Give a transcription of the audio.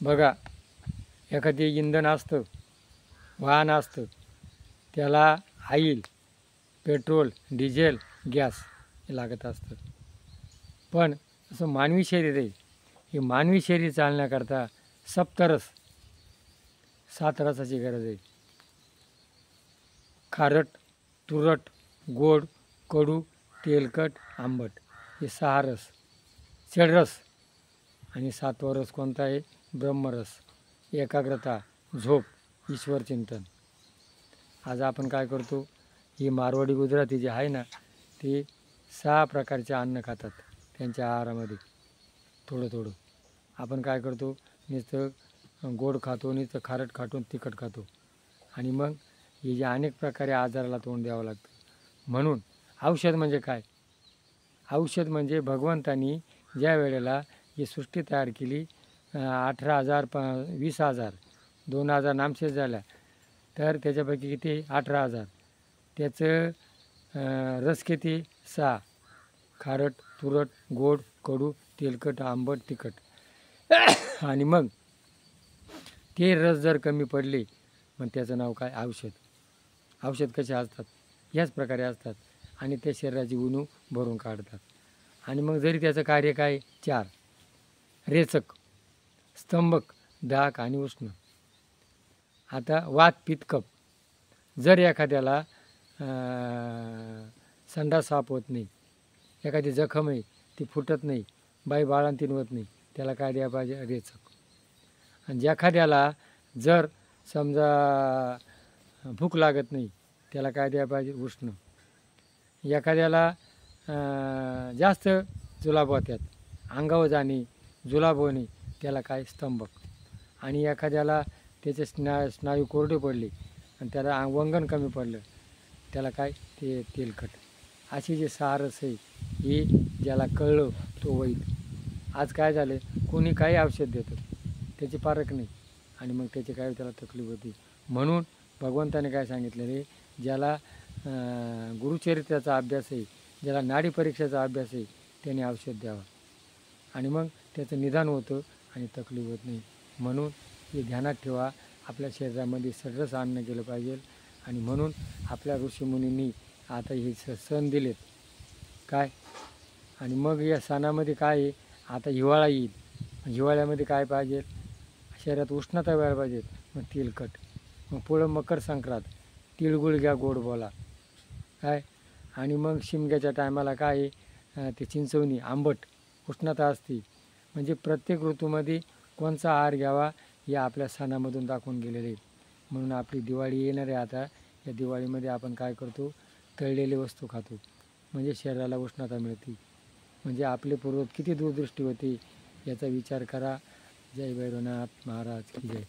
बघा, एखादे इंधन असतं, वाहन असतं, त्याला ऑइल, पेट्रोल, डिझेल, गॅस हे लागत असतं. पण असं मानवी शरीर आहे, हे मानवी शरीर चालण्याकरता सप्तरस 7 रसाची गरज आहे. खारट, तुरट, गोड, कडू, तेलकट, आंबट हे 6 रस. षड्रस. आणि 7वा रस कोणता आहे? ब्रह्मरस. एकाग्रता, झोप, ईश्वरचिंतन. आज आपण काय करतो, ही मारवाडी गुजराती जे आहे ना, ते 6 प्रकारचे अन्न खातात त्यांच्या आहारामध्ये थोडं थोडं. आपण काय करतो, नुसतं गोड खातो, नुसतं खारट खातो, तिखट खातो. आणि मग हे जे अनेक प्रकारे आजाराला तोंड द्यावं लागतं. म्हणून औषध म्हणजे काय? औषध म्हणजे भगवंतानी ज्या वेळेला ही सृष्टी तयार केली, 18,000 20,000 2,000 नामशेष झाल्या, तर त्याच्यापैकी किती? 18,000. त्याचं रस किती? 6. खारट, तुरट, गोड, कडू, तेलकट, आंबट, तिखट. आणि मग ते रस जर कमी पडले, मग त्याचं नाव काय? औषध. औषध कसे असतात? याच प्रकारे असतात आणि त्या शरीराची उणीव भरून काढतात. आणि मग जरी त्याचं कार्य काय? 4. रेचक, स्तंभक, दाहक आणि उष्ण. आता वात, पित्त, कफ. जर एखाद्याला संडास साफ होत नाही, एखादी जखम आहे ती फुटत नाही, बाई बाळंतीण होत नाही, त्याला काय द्यायला पाहिजे? रेचक. आणि एखाद्याला जर समजा भूक लागत नाही, त्याला काय द्यायला पाहिजे? उष्ण. एखाद्याला जास्त जुलाब होतात, अंगावर जाणे, जुलाब होणे, त्याला काय? स्तंभक. आणि एखाद्याला त्याचे स्नायू कोरडे पडले आणि त्याला वंगण कमी पडलं, त्याला काय? ते तेलकट. असे जे 6 रस आहे, हे ज्याला कळलं तो होईल. आज काय झालं, कोणी काही औषध देतं, त्याची पारख नाही, आणि मग त्याची काय त्याला तकलीफ होती. म्हणून भगवंताने काय सांगितलं रे, ज्याला गुरुचरित्राचा अभ्यास आहे, ज्याला नाडी परीक्षेचा अभ्यास आहे, त्याने औषध द्यावं, आणि मग त्याचं निदान होतं आणि तकलीफ होत नाही. म्हणून हे ध्यानात ठेवा, आपल्या शरीरामध्ये सगळंच अन्न गेलं पाहिजे. आणि म्हणून आपल्या ऋषीमुनींनी आता हे सण दिलेत काय. आणि मग या सणामध्ये काय आहे, आता हिवाळा येईल, हिवाळ्यामध्ये काय पाहिजे? शरीरात उष्णता व्हायला पाहिजे, मग तेलकट. मग पुढं मकर संक्रांत, तिळगुळ घ्या, गोड बोला काय. आणि मग शिमग्याच्या टायमाला काय आहे, ते चिंचवणी, आंबट, उष्णता असते. म्हणजे प्रत्येक ऋतूमध्ये कोणचा आहार घ्यावा हे आपल्या सणामधून दाखवून गेलेले. म्हणून आपली दिवाळी येणार आहे आता, या दिवाळीमध्ये आपण काय करतो, तळलेले वस्तू खातो, म्हणजे शरीराला उष्णता मिळते. म्हणजे आपले पूर्वज किती दूरदृष्टी होती याचा विचार करा. जय भैरवनाथ महाराज की जय.